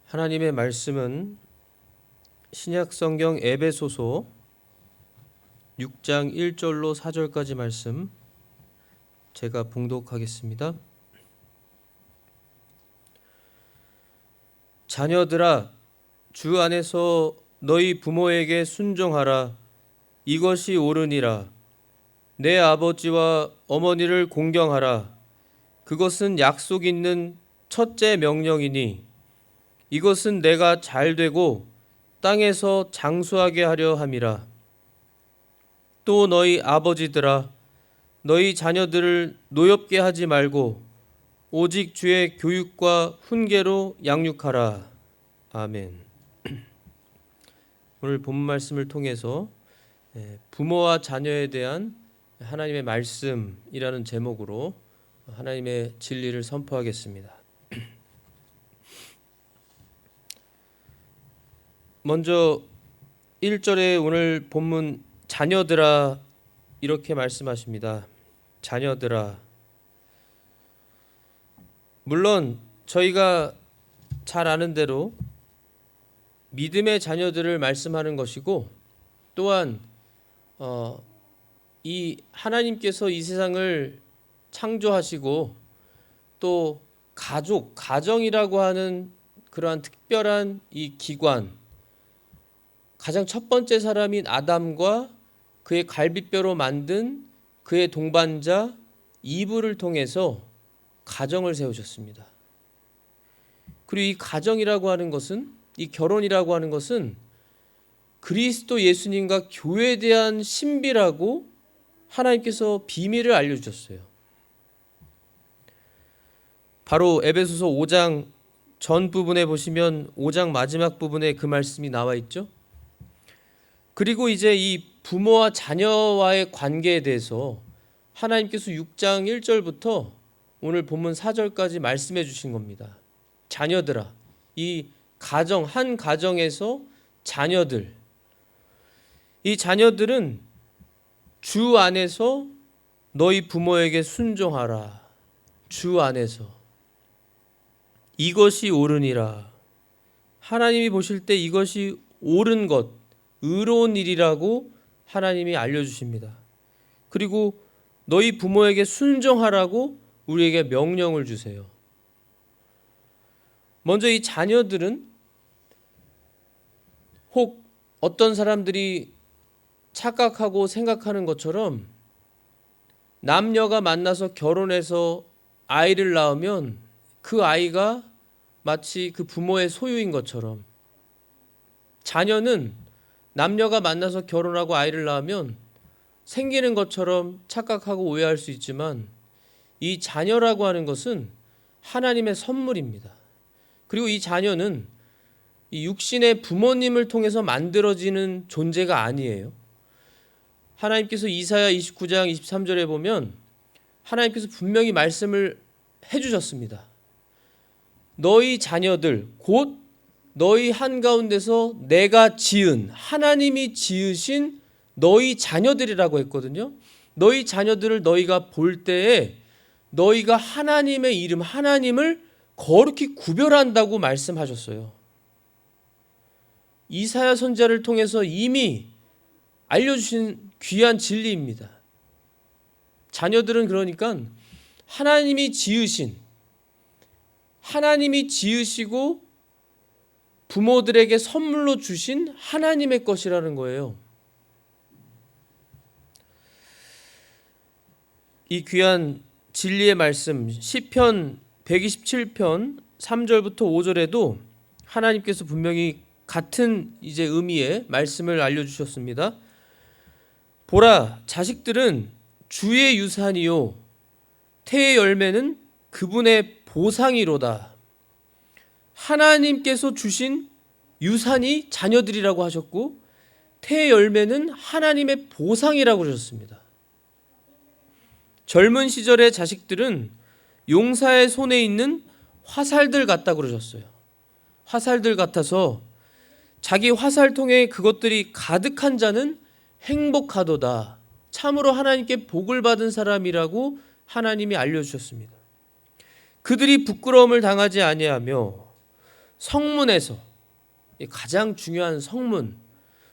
하나님의 말씀은 신약성경 에베소서 6장 1절로 4절까지 말씀 제가 봉독하겠습니다. 자녀들아, 주 안에서 너희 부모에게 순종하라. 이것이 옳으니라. 내 아버지와 어머니를 공경하라. 그것은 약속 있는 첫째 명령이니 이것은 내가 잘되고 땅에서 장수하게 하려 함이라. 또 너희 아버지들아, 너희 자녀들을 노엽게 하지 말고 오직 주의 교육과 훈계로 양육하라. 아멘. 오늘 본 말씀을 통해서 부모와 자녀에 대한 하나님의 말씀이라는 제목으로 하나님의 진리를 선포하겠습니다. 먼저 1절에 오늘 본문 자녀들아 이렇게 말씀하십니다. 자녀들아. 물론 저희가 잘 아는 대로 믿음의 자녀들을 말씀하는 것이고, 또한 이 하나님께서 이 세상을 창조하시고 또 가정이라고 하는 그러한 특별한 이 기관, 가장 첫 번째 사람인 아담과 그의 갈비뼈로 만든 그의 동반자 이브를 통해서 가정을 세우셨습니다. 그리고 이 가정이라고 하는 것은, 이 결혼이라고 하는 것은 그리스도 예수님과 교회에 대한 신비라고 하나님께서 비밀을 알려주셨어요. 바로 에베소서 5장 전 부분에 보시면 5장 마지막 부분에 그 말씀이 나와 있죠. 그리고 이제 이 부모와 자녀와의 관계에 대해서 하나님께서 6장 1절부터 오늘 본문 4절까지 말씀해 주신 겁니다. 자녀들아, 이 가정, 한 가정에서 자녀들, 이 자녀들은 주 안에서 너희 부모에게 순종하라. 주 안에서. 이것이 옳으니라. 하나님이 보실 때 이것이 옳은 것, 의로운 일이라고 하나님이 알려주십니다. 그리고 너희 부모에게 순종하라고 우리에게 명령을 주세요. 먼저 이 자녀들은 혹 어떤 사람들이 착각하고 생각하는 것처럼 남녀가 만나서 결혼해서 아이를 낳으면 그 아이가 마치 그 부모의 소유인 것처럼, 자녀는 남녀가 만나서 결혼하고 아이를 낳으면 생기는 것처럼 착각하고 오해할 수 있지만, 이 자녀라고 하는 것은 하나님의 선물입니다. 그리고 이 자녀는 이 육신의 부모님을 통해서 만들어지는 존재가 아니에요. 하나님께서 이사야 29장 23절에 보면 하나님께서 분명히 말씀을 해주셨습니다. 너희 자녀들, 곧 너희 한가운데서 내가 지은, 하나님이 지으신 너희 자녀들이라고 했거든요. 너희 자녀들을 너희가 볼 때에 너희가 하나님의 이름, 하나님을 거룩히 구별한다고 말씀하셨어요. 이사야 선지자를 통해서 이미 알려주신 귀한 진리입니다. 자녀들은 그러니까 하나님이 지으시고 부모들에게 선물로 주신 하나님의 것이라는 거예요. 이 귀한 진리의 말씀, 시편 127편 3절부터 5절에도 하나님께서 분명히 같은 이제 의미의 말씀을 알려주셨습니다. 보라, 자식들은 주의 유산이요 태의 열매는 그분의 보상이로다. 하나님께서 주신 유산이 자녀들이라고 하셨고, 태의 열매는 하나님의 보상이라고 하셨습니다. 젊은 시절의 자식들은 용사의 손에 있는 화살들 같다고 그러셨어요. 화살들 같아서 자기 화살통에 그것들이 가득한 자는 행복하도다. 참으로 하나님께 복을 받은 사람이라고 하나님이 알려주셨습니다. 그들이 부끄러움을 당하지 아니하며 성문에서, 가장 중요한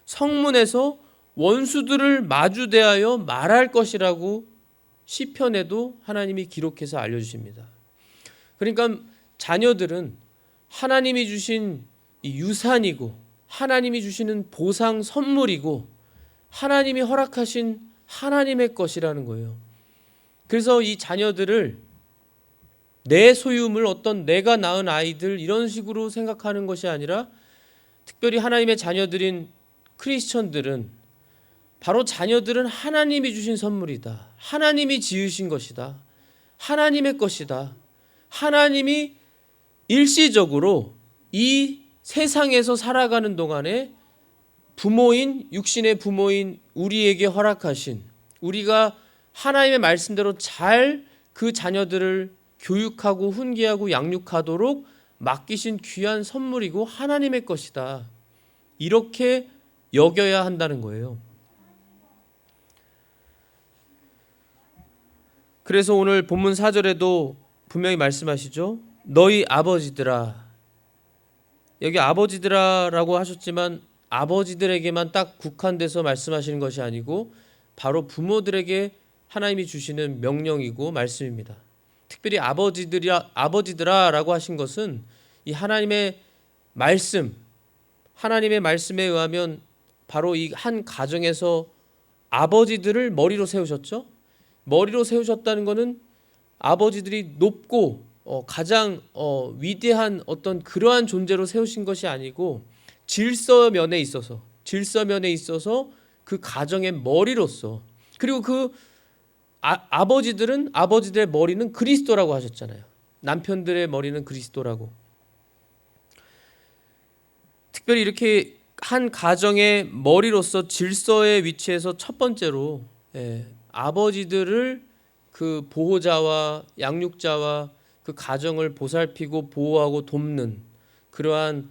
성문에서 원수들을 마주 대하여 말할 것이라고 시편에도 하나님이 기록해서 알려주십니다. 그러니까 자녀들은 하나님이 주신 유산이고 하나님이 주시는 보상 선물이고 하나님이 허락하신 하나님의 것이라는 거예요. 그래서 이 자녀들을 내 소유물, 어떤 내가 낳은 아이들 이런 식으로 생각하는 것이 아니라, 특별히 하나님의 자녀들인 크리스천들은 바로 자녀들은 하나님이 주신 선물이다. 하나님이 지으신 것이다. 하나님의 것이다. 하나님이 일시적으로 이 세상에서 살아가는 동안에 육신의 부모인 우리에게 허락하신, 우리가 하나님의 말씀대로 잘 그 자녀들을 교육하고 훈계하고 양육하도록 맡기신 귀한 선물이고 하나님의 것이다. 이렇게 여겨야 한다는 거예요. 그래서 오늘 본문 4절에도 분명히 말씀하시죠. 너희 아버지들아. 여기 아버지들아라고 하셨지만 아버지들에게만 딱 국한돼서 말씀하시는 것이 아니고 바로 부모들에게 하나님이 주시는 명령이고 말씀입니다. 특별히 아버지들아라고 하신 것은 이 하나님의 말씀에 의하면 바로 이 한 가정에서 아버지들을 머리로 세우셨죠. 머리로 세우셨다는 것은 아버지들이 높고 가장 위대한 어떤 그러한 존재로 세우신 것이 아니고 질서면에 있어서 그 가정의 머리로서, 그리고 그 아버지들의 머리는 그리스도라고 하셨잖아요. 남편들의 머리는 그리스도라고. 특별히 이렇게 한 가정의 머리로서 질서의 위치에서 첫 번째로 아버지들을 그 보호자와 양육자와 그 가정을 보살피고 보호하고 돕는 그러한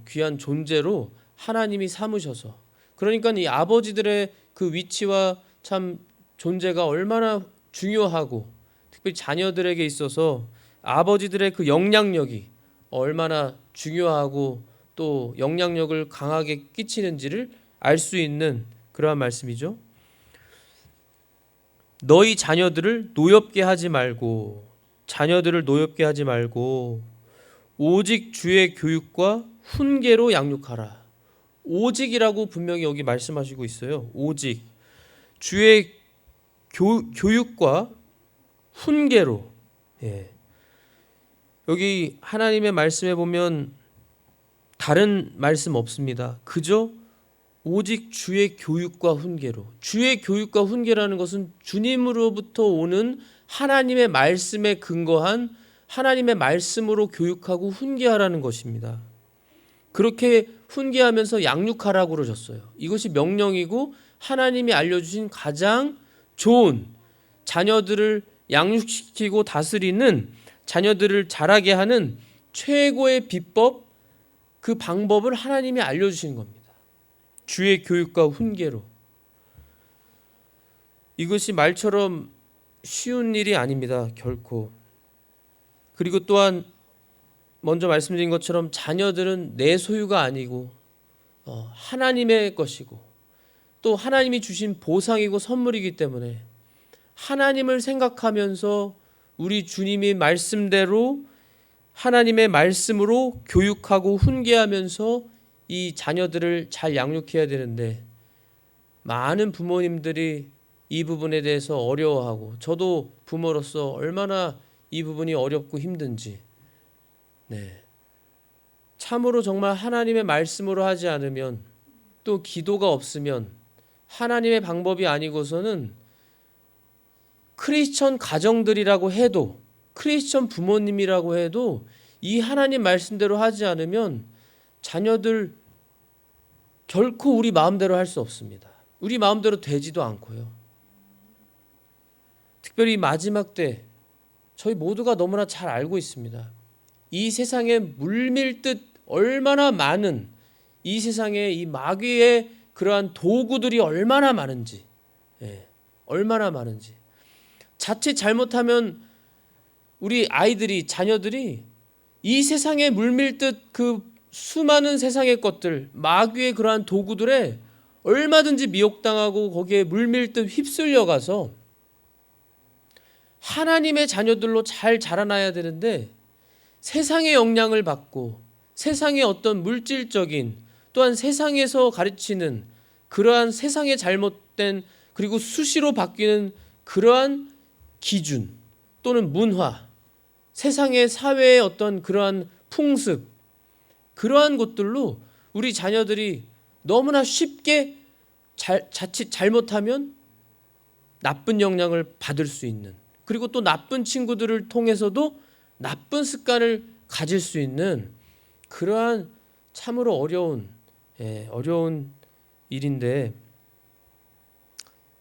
귀한 존재로 하나님이 삼으셔서, 그러니까 이 아버지들의 그 위치와 참 존재가 얼마나 중요하고, 특별히 자녀들에게 있어서 아버지들의 그 영향력이 얼마나 중요하고 또 영향력을 강하게 끼치는지를 알 수 있는 그러한 말씀이죠. 너희 자녀들을 노엽게 하지 말고 오직 주의 교육과 훈계로 양육하라. 오직이라고 분명히 여기 말씀하시고 있어요. 오직 주의 교육과 훈계로. 여기 하나님의 말씀에 보면 다른 말씀 없습니다. 그저 오직 주의 교육과 훈계로. 주의 교육과 훈계라는 것은 주님으로부터 오는 하나님의 말씀에 근거한 하나님의 말씀으로 교육하고 훈계하라는 것입니다. 그렇게 훈계하면서 양육하라고 그러셨어요. 이것이 명령이고 하나님이 알려주신 가장 좋은, 자녀들을 양육시키고 다스리는, 자녀들을 자라게 하는 최고의 비법, 그 방법을 하나님이 알려주신 겁니다. 주의 교육과 훈계로. 이것이 말처럼 쉬운 일이 아닙니다. 결코. 그리고 또한 먼저 말씀드린 것처럼 자녀들은 내 소유가 아니고 하나님의 것이고 또 하나님이 주신 보상이고 선물이기 때문에 하나님을 생각하면서 우리 주님의 말씀대로 하나님의 말씀으로 교육하고 훈계하면서 이 자녀들을 잘 양육해야 되는데, 많은 부모님들이 이 부분에 대해서 어려워하고, 저도 부모로서 얼마나 이 부분이 어렵고 힘든지, 참으로 정말 하나님의 말씀으로 하지 않으면, 또 기도가 없으면, 하나님의 방법이 아니고서는 크리스천 가정들이라고 해도, 크리스천 부모님이라고 해도 이 하나님 말씀대로 하지 않으면 자녀들 결코 우리 마음대로 할 수 없습니다. 우리 마음대로 되지도 않고요. 특별히 마지막 때 저희 모두가 너무나 잘 알고 있습니다. 이 세상에 물밀듯 얼마나 많은, 이 세상에 이 마귀의 그러한 도구들이 얼마나 많은지, 얼마나 많은지. 자칫 잘못하면 우리 아이들이, 자녀들이 이 세상에 물밀듯 그 수많은 세상의 것들, 마귀의 그러한 도구들에 얼마든지 미혹당하고 거기에 물밀듯 휩쓸려가서 하나님의 자녀들로 잘 자라나야 되는데 세상의 영향을 받고 세상의 어떤 물질적인 또한 세상에서 가르치는 그러한 세상의 잘못된 그리고 수시로 바뀌는 그러한 기준 또는 문화, 세상의 사회의 어떤 그러한 풍습, 그러한 것들로 우리 자녀들이 너무나 쉽게 자칫 잘못하면 나쁜 영향을 받을 수 있는, 그리고 또 나쁜 친구들을 통해서도 나쁜 습관을 가질 수 있는 그러한 참으로 어려운 일인데,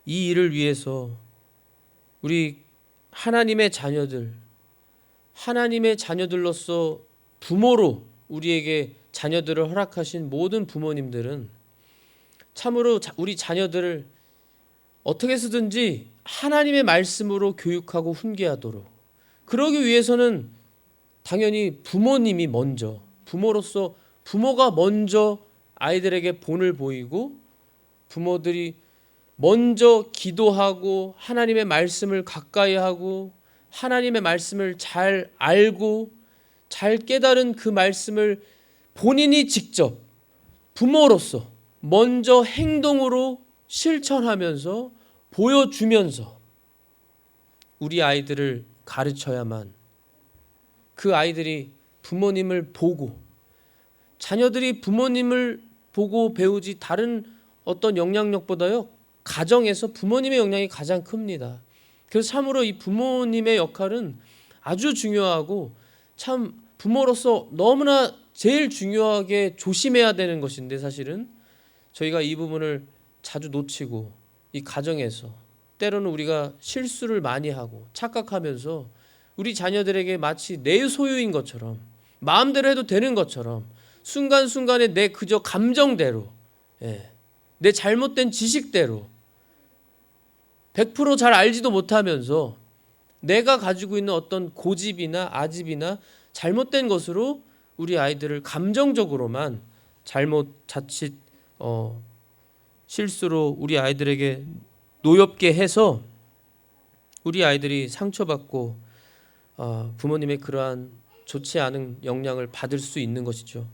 이 일을 위해서 우리 하나님의 자녀들로서 부모로 우리에게 자녀들을 허락하신 모든 부모님들은 참으로 우리 자녀들을 어떻게 해서든지 하나님의 말씀으로 교육하고 훈계하도록, 그러기 위해서는 당연히 부모님이 먼저, 부모가 먼저 아이들에게 본을 보이고 부모들이 먼저 기도하고 하나님의 말씀을 가까이 하고 하나님의 말씀을 잘 알고 잘 깨달은 그 말씀을 본인이 직접 부모로서 먼저 행동으로 실천하면서 보여주면서 우리 아이들을 가르쳐야만 그 아이들이 부모님을 보고, 자녀들이 부모님을 보고 배우지 다른 어떤 영향력보다요, 가정에서 부모님의 영향이 가장 큽니다. 그래서 참으로 이 부모님의 역할은 아주 중요하고 참 부모로서 너무나 제일 중요하게 조심해야 되는 것인데, 사실은 저희가 이 부분을 자주 놓치고 이 가정에서 때로는 우리가 실수를 많이 하고 착각하면서 우리 자녀들에게 마치 내 소유인 것처럼, 마음대로 해도 되는 것처럼, 순간순간에 내 그저 감정대로, 내 잘못된 지식대로 100% 잘 알지도 못하면서 내가 가지고 있는 어떤 고집이나 아집이나 잘못된 것으로 우리 아이들을 감정적으로만 자칫 실수로 우리 아이들에게 노엽게 해서 우리 아이들이 상처받고 부모님의 그러한 좋지 않은 영향을 받을 수 있는 것이죠.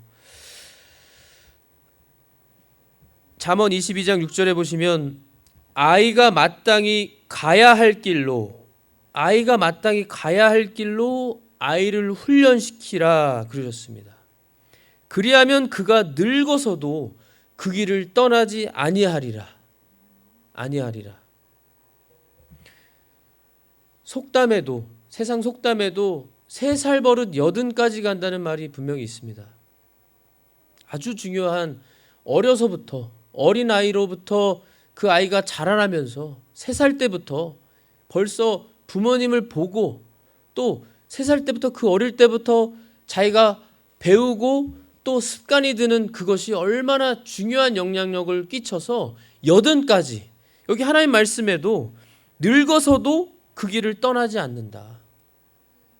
잠언 22장 6절에 보시면 아이가 마땅히 가야 할 길로 아이를 훈련시키라 그러셨습니다. 그리하면 그가 늙어서도 그 길을 떠나지 아니하리라. 세상 속담에도 3살 버릇 80까지 간다는 말이 분명히 있습니다. 아주 중요한, 어린아이로부터 그 아이가 자라나면서 3살 때부터 벌써 부모님을 보고, 또 3살 때부터 그 어릴 때부터 자기가 배우고 또 습관이 드는 그것이 얼마나 중요한 영향력을 끼쳐서 80까지, 여기 하나님 말씀에도 늙어서도 그 길을 떠나지 않는다.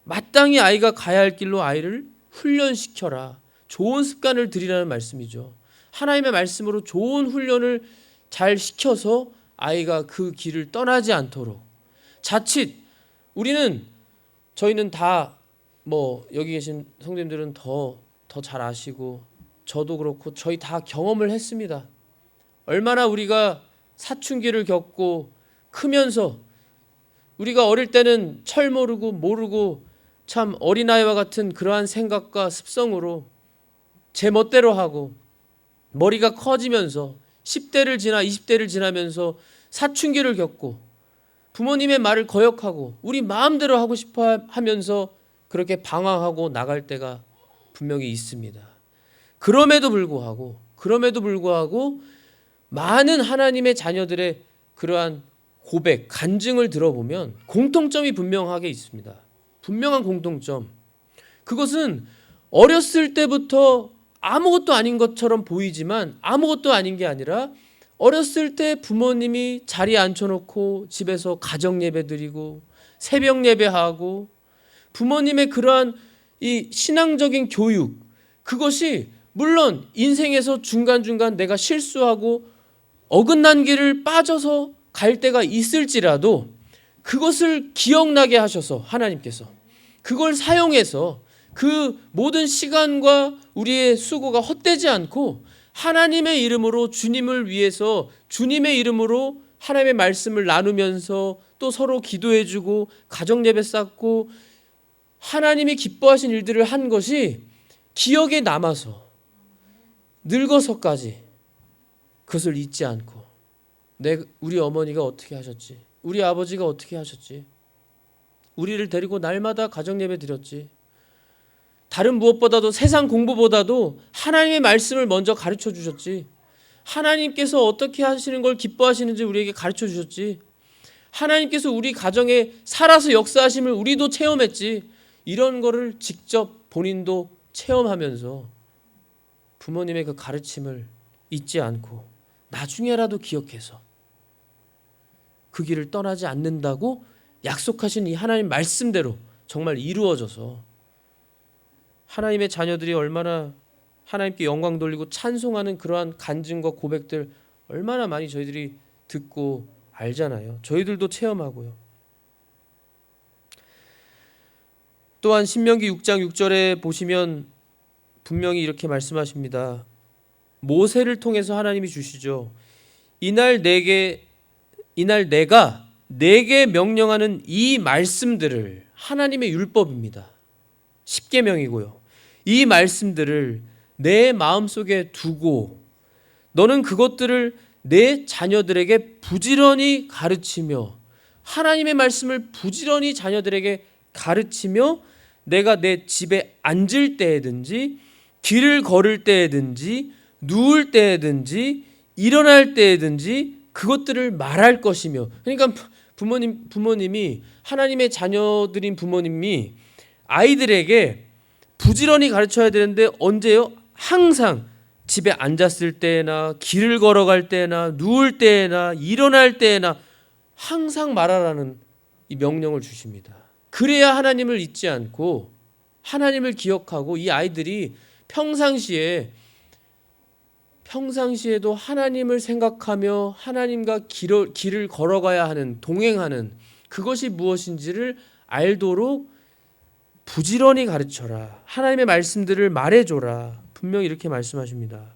마땅히 아이가 가야 할 길로 아이를 훈련시켜라. 좋은 습관을 들이라는 말씀이죠. 하나님의 말씀으로 좋은 훈련을 잘 시켜서 아이가 그 길을 떠나지 않도록, 자칫 저희는 다 여기 계신 성도님들은 더 잘 아시고 저도 그렇고 저희 다 경험을 했습니다. 얼마나 우리가 사춘기를 겪고 크면서 우리가 어릴 때는 철 모르고 참 어린아이와 같은 그러한 생각과 습성으로 제 멋대로 하고, 머리가 커지면서 10대를 지나 20대를 지나면서 사춘기를 겪고 부모님의 말을 거역하고 우리 마음대로 하고 싶어 하면서 그렇게 방황하고 나갈 때가 분명히 있습니다. 그럼에도 불구하고 많은 하나님의 자녀들의 그러한 고백, 간증을 들어보면 공통점이 분명하게 있습니다. 분명한 공통점. 그것은 어렸을 때부터 아무것도 아닌 것처럼 보이지만 아무것도 아닌 게 아니라, 어렸을 때 부모님이 자리에 앉혀놓고 집에서 가정 예배 드리고 새벽 예배하고 부모님의 그러한 이 신앙적인 교육, 그것이 물론 인생에서 중간중간 내가 실수하고 어긋난 길을 빠져서 갈 때가 있을지라도 그것을 기억나게 하셔서 하나님께서 그걸 사용해서 그 모든 시간과 우리의 수고가 헛되지 않고 하나님의 이름으로 주님을 위해서 주님의 이름으로 하나님의 말씀을 나누면서 또 서로 기도해주고 가정예배 쌓고 하나님이 기뻐하신 일들을 한 것이 기억에 남아서 늙어서까지 그것을 잊지 않고 우리 어머니가 어떻게 하셨지, 우리 아버지가 어떻게 하셨지, 우리를 데리고 날마다 가정예배 드렸지, 다른 무엇보다도 세상 공부보다도 하나님의 말씀을 먼저 가르쳐 주셨지, 하나님께서 어떻게 하시는 걸 기뻐하시는지 우리에게 가르쳐 주셨지, 하나님께서 우리 가정에 살아서 역사하심을 우리도 체험했지, 이런 거를 직접 본인도 체험하면서 부모님의 그 가르침을 잊지 않고 나중에라도 기억해서 그 길을 떠나지 않는다고 약속하신 이 하나님 말씀대로 정말 이루어져서 하나님의 자녀들이 얼마나 하나님께 영광 돌리고 찬송하는 그러한 간증과 고백들 얼마나 많이 저희들이 듣고 알잖아요. 저희들도 체험하고요. 또한 신명기 6장 6절에 보시면 분명히 이렇게 말씀하십니다. 모세를 통해서 하나님이 주시죠. 이날 내가 내게 명령하는 이 말씀들을, 하나님의 율법입니다. 십계명이고요. 이 말씀들을 내 마음속에 두고 너는 그것들을 내 자녀들에게 부지런히 가르치며, 하나님의 말씀을 부지런히 자녀들에게 가르치며 내가 내 집에 앉을 때에든지 길을 걸을 때에든지 누울 때에든지 일어날 때에든지 그것들을 말할 것이며. 그러니까 부모님이 하나님의 자녀들인 부모님이 아이들에게 부지런히 가르쳐야 되는데 언제요? 항상 집에 앉았을 때나 길을 걸어갈 때나 누울 때나 일어날 때나 항상 말하라는 이 명령을 주십니다. 그래야 하나님을 잊지 않고 하나님을 기억하고 이 아이들이 평상시에도 하나님을 생각하며 하나님과 길을 걸어가야 하는, 동행하는 그것이 무엇인지를 알도록 부지런히 가르쳐라. 하나님의 말씀들을 말해줘라. 분명히 이렇게 말씀하십니다.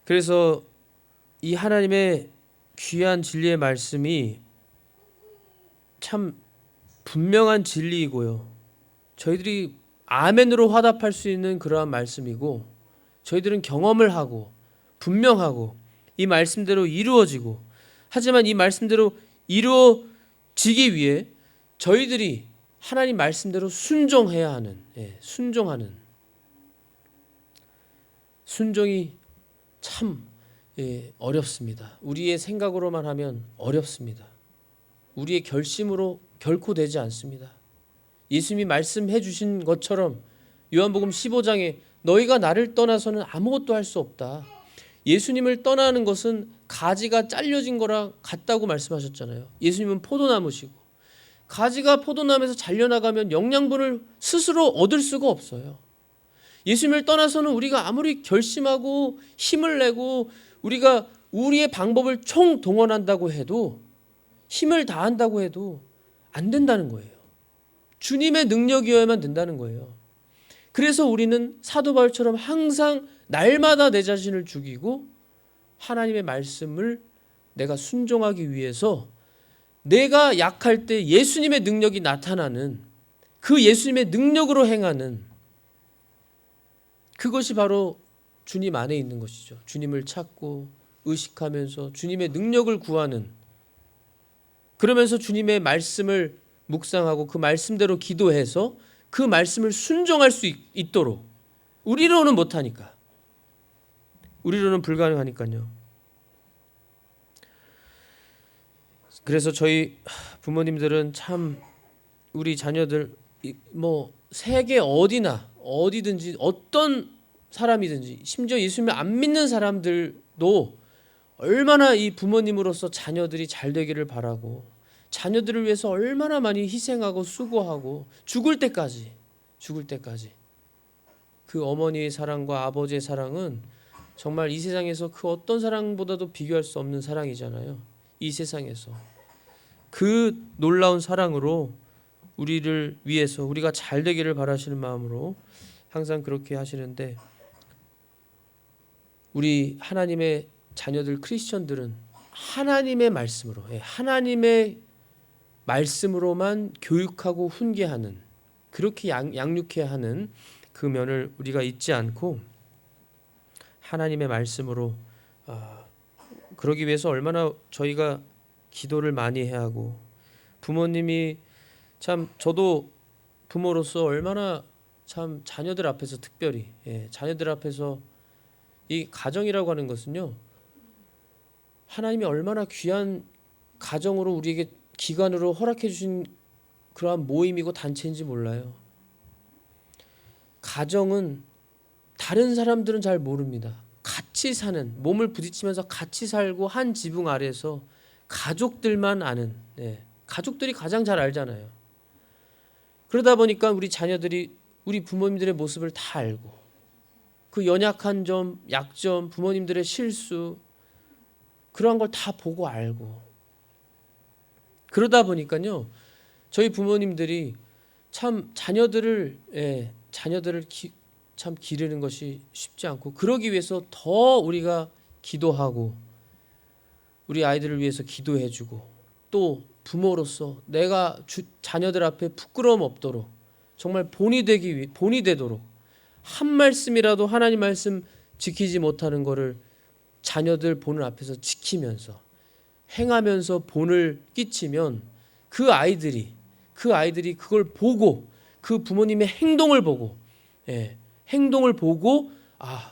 그래서 이 하나님의 귀한 진리의 말씀이 참 분명한 진리이고요. 저희들이 아멘으로 화답할 수 있는 그러한 말씀이고, 저희들은 경험을 하고 분명하고 이 말씀대로 이루어지고, 하지만 이 말씀대로 이루어지기 위해 저희들이 하나님 말씀대로 순종해야 하는, 순종하는, 순종이 참 어렵습니다. 우리의 생각으로만 하면 어렵습니다. 우리의 결심으로 결코 되지 않습니다. 예수님이 말씀해 주신 것처럼 요한복음 15장에 너희가 나를 떠나서는 아무것도 할 수 없다. 예수님을 떠나는 것은 가지가 잘려진 거랑 같다고 말씀하셨잖아요. 예수님은 포도나무시고 가지가 포도나무에서 잘려나가면 영양분을 스스로 얻을 수가 없어요. 예수님을 떠나서는 우리가 아무리 결심하고 힘을 내고 우리가 우리의 방법을 총동원한다고 해도, 힘을 다한다고 해도 안 된다는 거예요. 주님의 능력이어야만 된다는 거예요. 그래서 우리는 사도 바울처럼 항상 날마다 내 자신을 죽이고 하나님의 말씀을 내가 순종하기 위해서 내가 약할 때 예수님의 능력이 나타나는, 그 예수님의 능력으로 행하는, 그것이 바로 주님 안에 있는 것이죠. 주님을 찾고 의식하면서 주님의 능력을 구하는, 그러면서 주님의 말씀을 묵상하고 그 말씀대로 기도해서 그 말씀을 순종할 수 있도록. 우리로는 못하니까, 우리로는 불가능하니까요. 그래서 저희 부모님들은 참 우리 자녀들 세계 어디든지 어떤 사람이든지, 심지어 예수님을 안 믿는 사람들도 얼마나 이 부모님으로서 자녀들이 잘 되기를 바라고 자녀들을 위해서 얼마나 많이 희생하고 수고하고 죽을 때까지 그 어머니의 사랑과 아버지의 사랑은 정말 이 세상에서 그 어떤 사랑보다도 비교할 수 없는 사랑이잖아요. 이 세상에서 그 놀라운 사랑으로 우리를 위해서 우리가 잘 되기를 바라시는 마음으로 항상 그렇게 하시는데, 우리 하나님의 자녀들 크리스천들은 하나님의 말씀으로, 하나님의 말씀으로만 교육하고 훈계하는, 그렇게 양육해야 하는 그 면을 우리가 잊지 않고 하나님의 말씀으로 그러기 위해서 얼마나 저희가 기도를 많이 해야 하고, 부모님이 참, 저도 부모로서 얼마나 참 자녀들 앞에서 특별히 자녀들 앞에서 이 가정이라고 하는 것은요, 하나님이 얼마나 귀한 가정으로 우리에게 기관으로 허락해 주신 그러한 모임이고 단체인지 몰라요. 가정은 다른 사람들은 잘 모릅니다. 같이 사는, 몸을 부딪히면서 같이 살고 한 지붕 아래에서 가족들만 아는, 가족들이 가장 잘 알잖아요. 그러다 보니까 우리 자녀들이 우리 부모님들의 모습을 다 알고, 그 연약한 점, 약점, 부모님들의 실수, 그러한 걸 다 보고 알고, 그러다 보니까요, 저희 부모님들이 참 자녀들을 참 기르는 것이 쉽지 않고, 그러기 위해서 더 우리가 기도하고 우리 아이들을 위해서 기도해주고, 또 부모로서 내가 자녀들 앞에 부끄러움 없도록 정말 본이 되도록 한 말씀이라도 하나님 말씀 지키지 못하는 거를 자녀들 보는 앞에서 지키면서 행하면서 본을 끼치면 그 아이들이 그걸 보고, 그 부모님의 행동을 보고,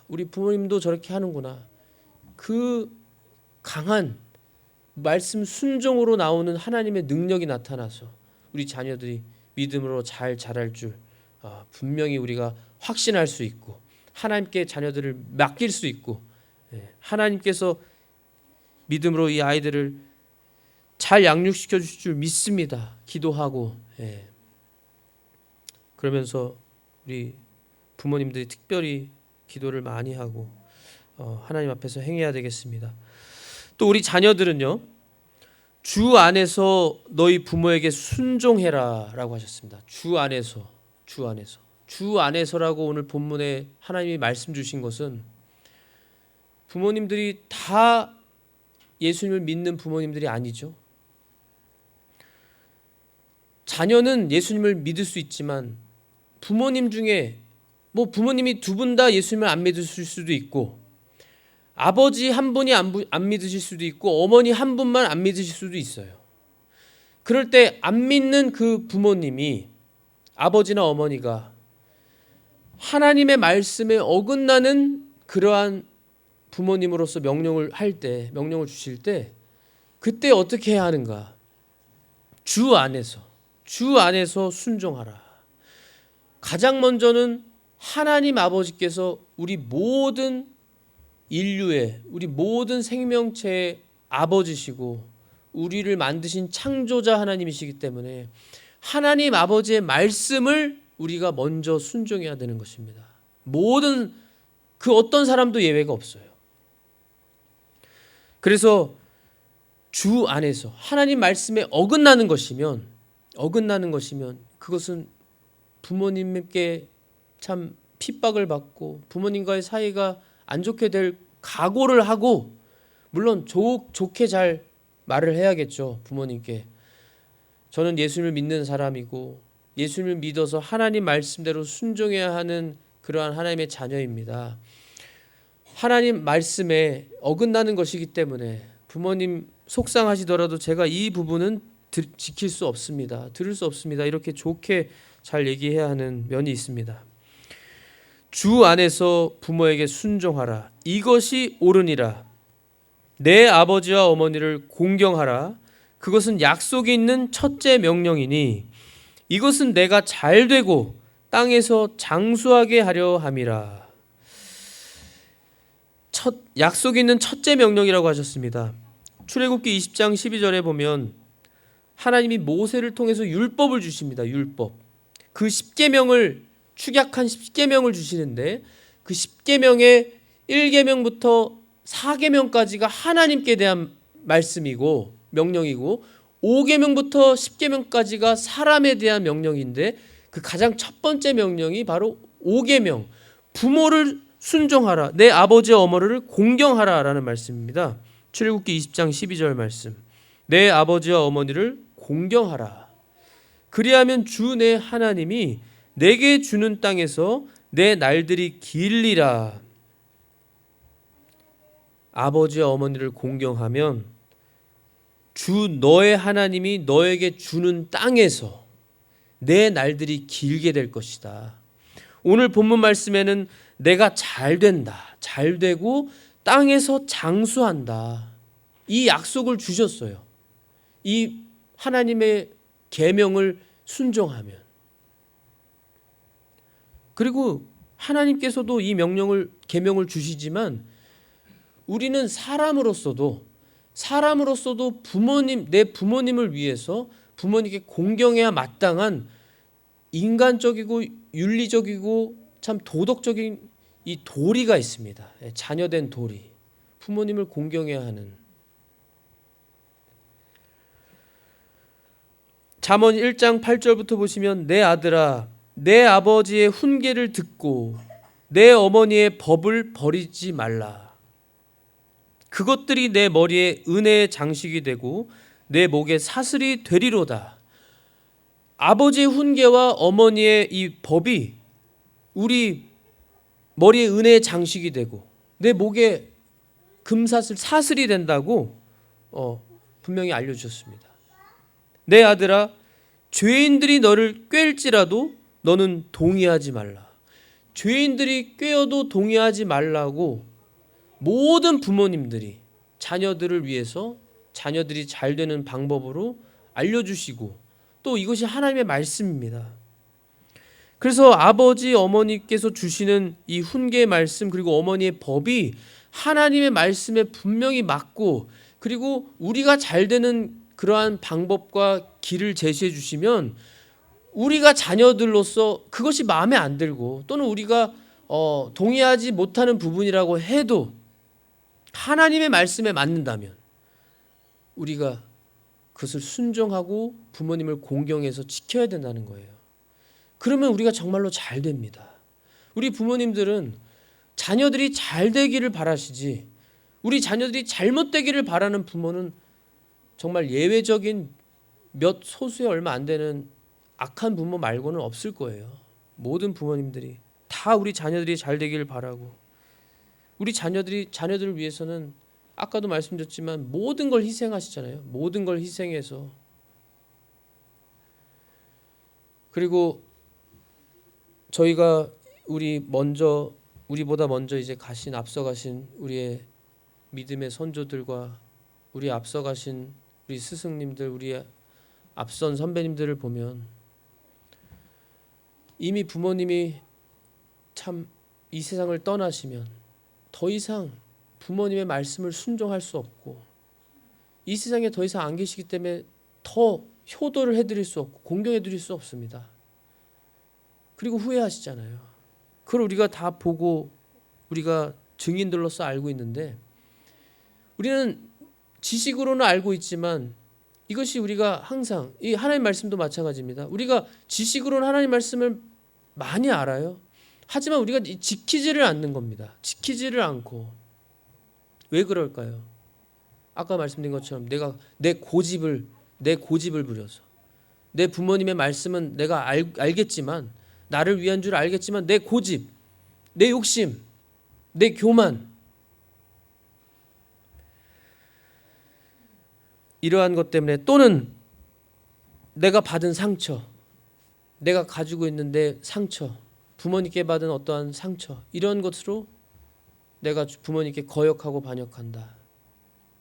우리 부모님도 저렇게 하는구나, 그 강한 말씀 순종으로 나오는 하나님의 능력이 나타나서 우리 자녀들이 믿음으로 잘 자랄 줄 분명히 우리가 확신할 수 있고, 하나님께 자녀들을 맡길 수 있고, 하나님께서 믿음으로 이 아이들을 잘 양육시켜 주실 줄 믿습니다. 기도하고, 그러면서 우리 부모님들이 특별히 기도를 많이 하고 하나님 앞에서 행해야 되겠습니다. 또 우리 자녀들은요, 주 안에서 너희 부모에게 순종해라 라고 하셨습니다. 주 안에서라고 오늘 본문에 하나님이 말씀 주신 것은, 부모님들이 다 예수님을 믿는 부모님들이 아니죠. 자녀는 예수님을 믿을 수 있지만 부모님 중에 부모님이 두 분 다 예수님을 안 믿으실 수도 있고, 아버지 한 분이 안 믿으실 수도 있고, 어머니 한 분만 안 믿으실 수도 있어요. 그럴 때 안 믿는 그 부모님이, 아버지나 어머니가 하나님의 말씀에 어긋나는 그러한 부모님으로서 명령을 주실 때, 그때 어떻게 해야 하는가? 주 안에서 순종하라. 가장 먼저는 하나님 아버지께서 우리 모든 인류의, 우리 모든 생명체의 아버지시고 우리를 만드신 창조자 하나님이시기 때문에 하나님 아버지의 말씀을 우리가 먼저 순종해야 되는 것입니다. 모든 그 어떤 사람도 예외가 없어요. 그래서 주 안에서 하나님 말씀에 어긋나는 것이면 그것은 부모님께 참 핍박을 받고 부모님과의 사이가 안 좋게 될 각오를 하고, 물론 좋게 잘 말을 해야겠죠. 부모님께 저는 예수님을 믿는 사람이고 예수님을 믿어서 하나님 말씀대로 순종해야 하는 그러한 하나님의 자녀입니다. 하나님 말씀에 어긋나는 것이기 때문에 부모님 속상하시더라도 제가 이 부분은 지킬 수 없습니다. 들을 수 없습니다. 이렇게 좋게 잘 얘기해야 하는 면이 있습니다. 주 안에서 부모에게 순종하라. 이것이 옳으니라. 내 아버지와 어머니를 공경하라. 그것은 약속이 있는 첫째 명령이니 이것은 내가 잘되고 땅에서 장수하게 하려 함이라. 약속이 있는 첫째 명령이라고 하셨습니다. 출애굽기 20장 12절에 보면 하나님이 모세를 통해서 율법을 주십니다. 율법. 그 10계명을 축약한 10계명을 주시는데 그 10계명의 1계명부터 4계명까지가 하나님께 대한 말씀이고 명령이고 5계명부터 10계명까지가 사람에 대한 명령인데 그 가장 첫 번째 명령이 바로 5계명, 부모를 순종하라, 내 아버지와 어머니를 공경하라라는 말씀입니다. 출애굽기 20장 12절 말씀. 내 아버지와 어머니를 공경하라. 그리하면 주 내 하나님이 내게 주는 땅에서 내 날들이 길리라. 아버지와 어머니를 공경하면 주 너의 하나님이 너에게 주는 땅에서 내 날들이 길게 될 것이다. 오늘 본문 말씀에는 내가 잘 된다, 잘 되고 땅에서 장수한다, 이 약속을 주셨어요. 이 하나님의 계명을 순종하면. 그리고 하나님께서도 이 명령을 계명을 주시지만 우리는 사람으로서도 부모님, 내 부모님을 위해서 부모님께 공경해야 마땅한 인간적이고 윤리적이고 참 도덕적인 이 도리가 있습니다. 자녀된 도리. 부모님을 공경해야 하는. 잠언 1장 8절부터 보시면 내 아들아 내 아버지의 훈계를 듣고 내 어머니의 법을 버리지 말라. 그것들이 내 머리에 은혜의 장식이 되고 내 목에 사슬이 되리로다. 아버지의 훈계와 어머니의 이 법이 우리 머리에 은혜의 장식이 되고 내 목에 금사슬, 사슬이 된다고 분명히 알려주셨습니다. 내 아들아 죄인들이 너를 꿰일지라도 너는 동의하지 말라. 죄인들이 꿰어도 동의하지 말라고 모든 부모님들이 자녀들을 위해서 자녀들이 잘 되는 방법으로 알려주시고 또 이것이 하나님의 말씀입니다. 그래서 아버지 어머니께서 주시는 이 훈계의 말씀 그리고 어머니의 법이 하나님의 말씀에 분명히 맞고 그리고 우리가 잘 되는 그러한 방법과 길을 제시해 주시면 우리가 자녀들로서 그것이 마음에 안 들고 또는 우리가 동의하지 못하는 부분이라고 해도 하나님의 말씀에 맞는다면 우리가 그것을 순종하고 부모님을 공경해서 지켜야 된다는 거예요. 그러면 우리가 정말로 잘 됩니다. 우리 부모님들은 자녀들이 잘 되기를 바라시지 우리 자녀들이 잘못되기를 바라는 부모는 정말 예외적인 몇 소수에 얼마 안 되는 악한 부모 말고는 없을 거예요. 모든 부모님들이 다 우리 자녀들이 잘 되기를 바라고 우리 자녀들을 위해서는 아까도 말씀드렸지만 모든 걸 희생하시잖아요. 모든 걸 희생해서 그리고 저희가 우리보다 먼저 이제 앞서가신 우리의 믿음의 선조들과 우리 앞서가신 우리 스승님들, 우리 앞선 선배님들을 보면 이미 부모님이 참 이 세상을 떠나시면 더 이상 부모님의 말씀을 순종할 수 없고 이 세상에 더 이상 안 계시기 때문에 더 효도를 해드릴 수 없고 공경해드릴 수 없습니다. 그리고 후회하시잖아요. 그걸 우리가 다 보고 우리가 증인들로서 알고 있는데 우리는 지식으로는 알고 있지만 이것이 우리가 항상 이 하나님 말씀도 마찬가지입니다. 우리가 지식으로는 하나님 말씀을 많이 알아요. 하지만 우리가 지키지를 않는 겁니다. 지키지를 않고 왜 그럴까요? 아까 말씀드린 것처럼 내가 내 고집을 부려서 내 부모님의 말씀은 내가 알겠지만 나를 위한 줄 알겠지만 내 고집, 내 욕심, 내 교만 이러한 것 때문에 또는 내가 받은 상처, 내가 가지고 있는 내 상처, 부모님께 받은 어떠한 상처 이런 것으로 내가 부모님께 거역하고 반역한다.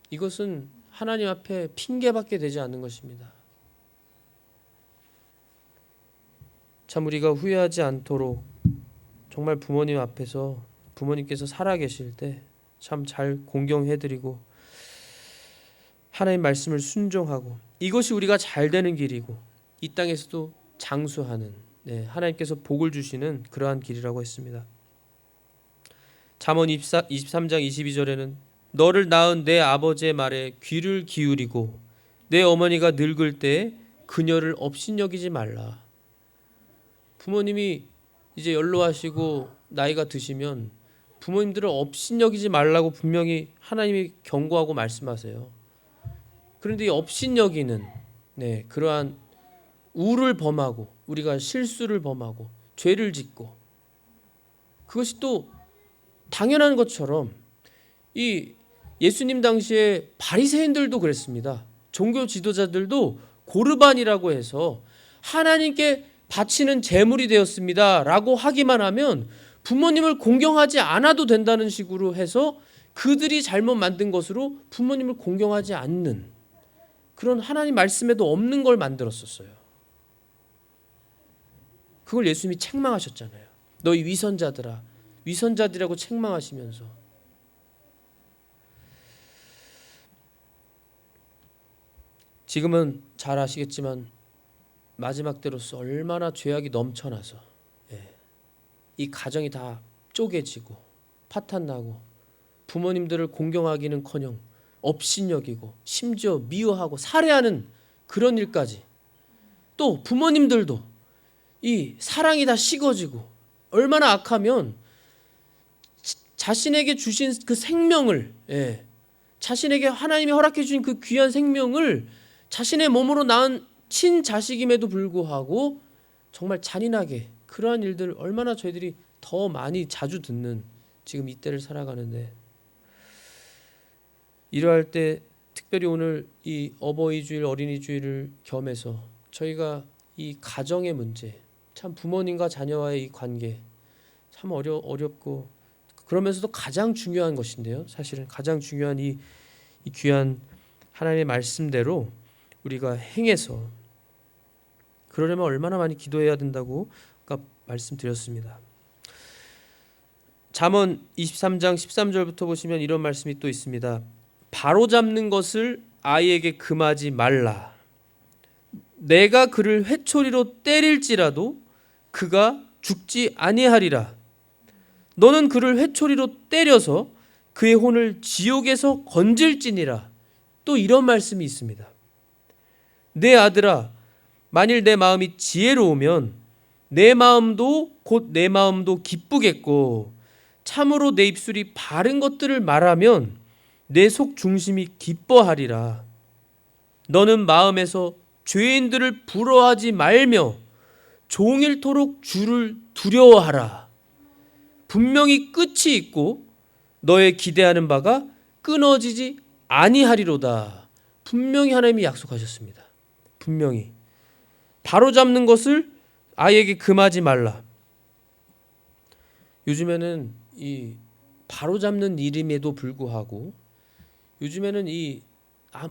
이것은 하나님 앞에 핑계밖에 되지 않는 것입니다. 참 우리가 후회하지 않도록 정말 부모님 앞에서 부모님께서 살아계실 때 참 잘 공경해드리고 하나님 말씀을 순종하고 이것이 우리가 잘 되는 길이고 이 땅에서도 장수하는, 하나님께서 복을 주시는 그러한 길이라고 했습니다. 잠언 23장 22절에는 너를 낳은 내 아버지의 말에 귀를 기울이고 내 어머니가 늙을 때 그녀를 업신여기지 말라. 부모님이 이제 연로하시고 나이가 드시면 부모님들을 업신여기지 말라고 분명히 하나님이 경고하고 말씀하세요. 그런데 이 업신여기는, 그러한 우를 범하고 우리가 실수를 범하고 죄를 짓고 그것이 또 당연한 것처럼 이 예수님 당시에 바리새인들도 그랬습니다. 종교 지도자들도 고르반이라고 해서 하나님께 바치는 제물이 되었습니다 라고 하기만 하면 부모님을 공경하지 않아도 된다는 식으로 해서 그들이 잘못 만든 것으로 부모님을 공경하지 않는 그런 하나님 말씀에도 없는 걸 만들었었어요. 그걸 예수님이 책망하셨잖아요. 너희 위선자들아, 위선자들이라고 책망하시면서. 지금은 잘 아시겠지만 마지막 때로서 얼마나 죄악이 넘쳐나서 이 가정이 다 쪼개지고 파탄나고 부모님들을 공경하기는커녕 업신여기고 심지어 미워하고 살해하는 그런 일까지, 또 부모님들도 이 사랑이 다 식어지고 얼마나 악하면 자신에게 주신 그 생명을, 자신에게 하나님이 허락해 주신 그 귀한 생명을 자신의 몸으로 낳은 친자식임에도 불구하고 정말 잔인하게 그러한 일들 얼마나 저희들이 더 많이 자주 듣는 지금 이때를 살아가는데, 이러할 때 특별히 오늘 이 어버이주일 어린이주일을 겸해서 저희가 이 가정의 문제, 참 부모님과 자녀와의 이 관계 참 어렵고 그러면서도 가장 중요한 것인데요. 사실은 가장 중요한 이 귀한 하나님의 말씀대로 우리가 행해서 그러려면 얼마나 많이 기도해야 된다고 아까 말씀드렸습니다. 잠언 23장 13절부터 보시면 이런 말씀이 또 있습니다. 바로잡는 것을 아이에게 금하지 말라. 내가 그를 회초리로 때릴지라도 그가 죽지 아니하리라. 너는 그를 회초리로 때려서 그의 혼을 지옥에서 건질지니라. 또 이런 말씀이 있습니다. 내 아들아, 만일 내 마음이 지혜로우면 내 마음도 곧 내 마음도 기쁘겠고, 참으로 내 입술이 바른 것들을 말하면 내 속 중심이 기뻐하리라. 너는 마음에서 죄인들을 부러워하지 말며 종일토록 주를 두려워하라. 분명히 끝이 있고 너의 기대하는 바가 끊어지지 아니하리로다. 분명히 하나님이 약속하셨습니다. 분명히 바로잡는 것을 아이에게 금하지 말라. 요즘에는 이 바로잡는 일임에도 불구하고 요즘에는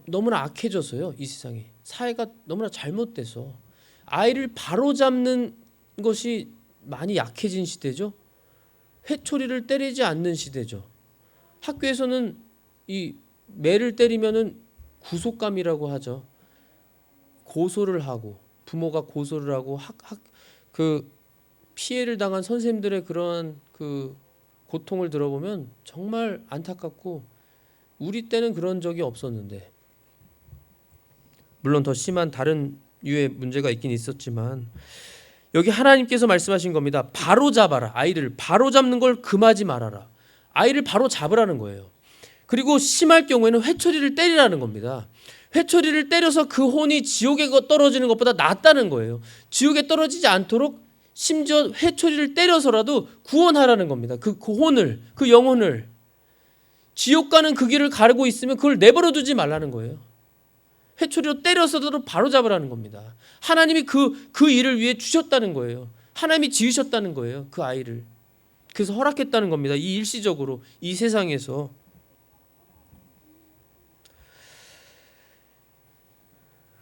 너무나 악해져서요. 이 세상이 사회가 너무나 잘못돼서 아이를 바로잡는 것이 많이 약해진 시대죠. 회초리를 때리지 않는 시대죠. 학교에서는 이 매를 때리면은 구속감이라고 하죠. 고소를 하고 부모가 고소를 하고 그 피해를 당한 선생님들의 그런 그 고통을 들어보면 정말 안타깝고, 우리 때는 그런 적이 없었는데, 물론 더 심한 다른 유의 문제가 있긴 있었지만 여기 하나님께서 말씀하신 겁니다. 바로 잡아라. 아이를 바로 잡는 걸 금하지 말아라. 아이를 바로 잡으라는 거예요. 그리고 심할 경우에는 회초리를 때리라는 겁니다. 회초리를 때려서 그 혼이 지옥에 떨어지는 것보다 낫다는 거예요. 지옥에 떨어지지 않도록 심지어 회초리를 때려서라도 구원하라는 겁니다. 그 혼을, 그 영혼을. 지옥 가는 그 길을 가르고 있으면 그걸 내버려 두지 말라는 거예요. 회초리로 때려서도 바로 잡으라는 겁니다. 하나님이 그 일을 위해 주셨다는 거예요. 하나님이 지으셨다는 거예요. 그 아이를. 그래서 허락했다는 겁니다. 이 일시적으로 이 세상에서.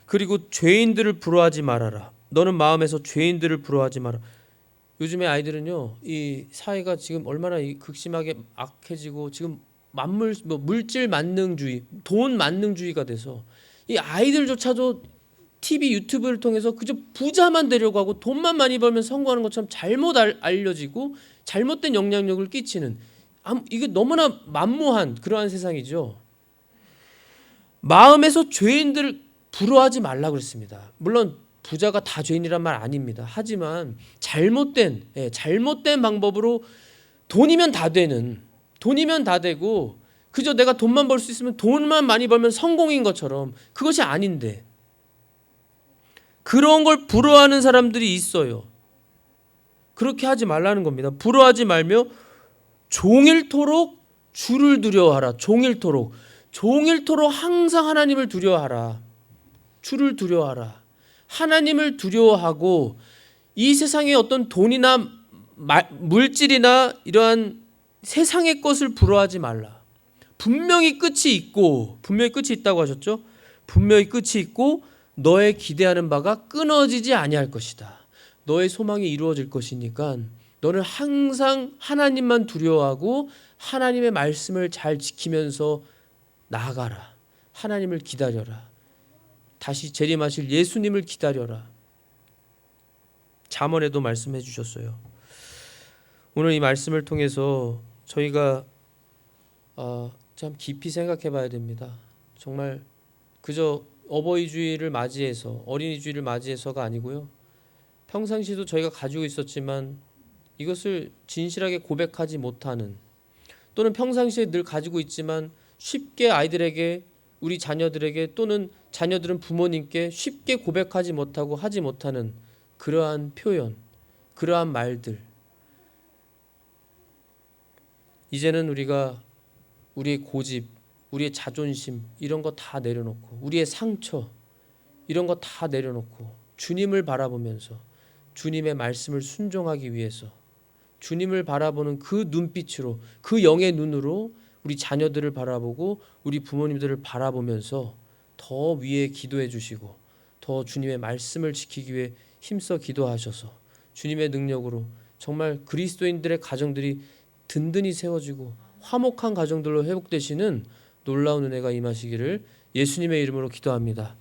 그리고 죄인들을 부러워하지 말아라. 너는 마음에서 죄인들을 부러워하지 마라. 요즘에 아이들은요, 이 사회가 지금 얼마나 극심하게 악해지고 지금 물질 만능주의, 돈 만능주의가 돼서 이 아이들조차도 TV, 유튜브를 통해서 그저 부자만 되려고 하고 돈만 많이 벌면 성공하는 것처럼 잘못 알려지고 잘못된 영향력을 끼치는, 이게 너무나 만무한 그러한 세상이죠. 마음에서 죄인들을 부러워하지 말라고 그랬습니다. 물론 부자가 다 죄인이란 말 아닙니다. 하지만 잘못된 방법으로 돈이면 다 되고 그저 내가 돈만 벌 수 있으면, 돈만 많이 벌면 성공인 것처럼, 그것이 아닌데 그런 걸 부러워하는 사람들이 있어요. 그렇게 하지 말라는 겁니다. 부러워하지 말며 종일토록 주를 두려워하라. 종일토록 항상 하나님을 두려워하라. 주를 두려워하라. 하나님을 두려워하고 이 세상의 어떤 돈이나 물질이나 이러한 세상의 것을 부러워하지 말라. 분명히 끝이 있다고 하셨죠. 분명히 끝이 있고 너의 기대하는 바가 끊어지지 아니할 것이다. 너의 소망이 이루어질 것이니까 너는 항상 하나님만 두려워하고 하나님의 말씀을 잘 지키면서 나아가라. 하나님을 기다려라. 다시 재림하실 예수님을 기다려라. 잠언에도 말씀해 주셨어요. 오늘 이 말씀을 통해서 저희가 참 깊이 생각해 봐야 됩니다. 정말 그저 어버이 주일을 맞이해서, 어린이 주일을 맞이해서가 아니고요. 평상시도 저희가 가지고 있었지만 이것을 진실하게 고백하지 못하는, 또는 평상시에 늘 가지고 있지만 쉽게 아이들에게, 우리 자녀들에게, 또는 자녀들은 부모님께 쉽게 고백하지 못하고 하지 못하는 그러한 표현, 그러한 말들. 이제는 우리가 우리의 고집, 우리의 자존심 이런 거 다 내려놓고, 우리의 상처 이런 거 다 내려놓고 주님을 바라보면서 주님의 말씀을 순종하기 위해서 주님을 바라보는 그 눈빛으로, 그 영의 눈으로 우리 자녀들을 바라보고 우리 부모님들을 바라보면서 더 위에 기도해 주시고 더 주님의 말씀을 지키기 위해 힘써 기도하셔서 주님의 능력으로 정말 그리스도인들의 가정들이 든든히 세워지고 화목한 가정들로 회복되시는 놀라운 은혜가 임하시기를 예수님의 이름으로 기도합니다.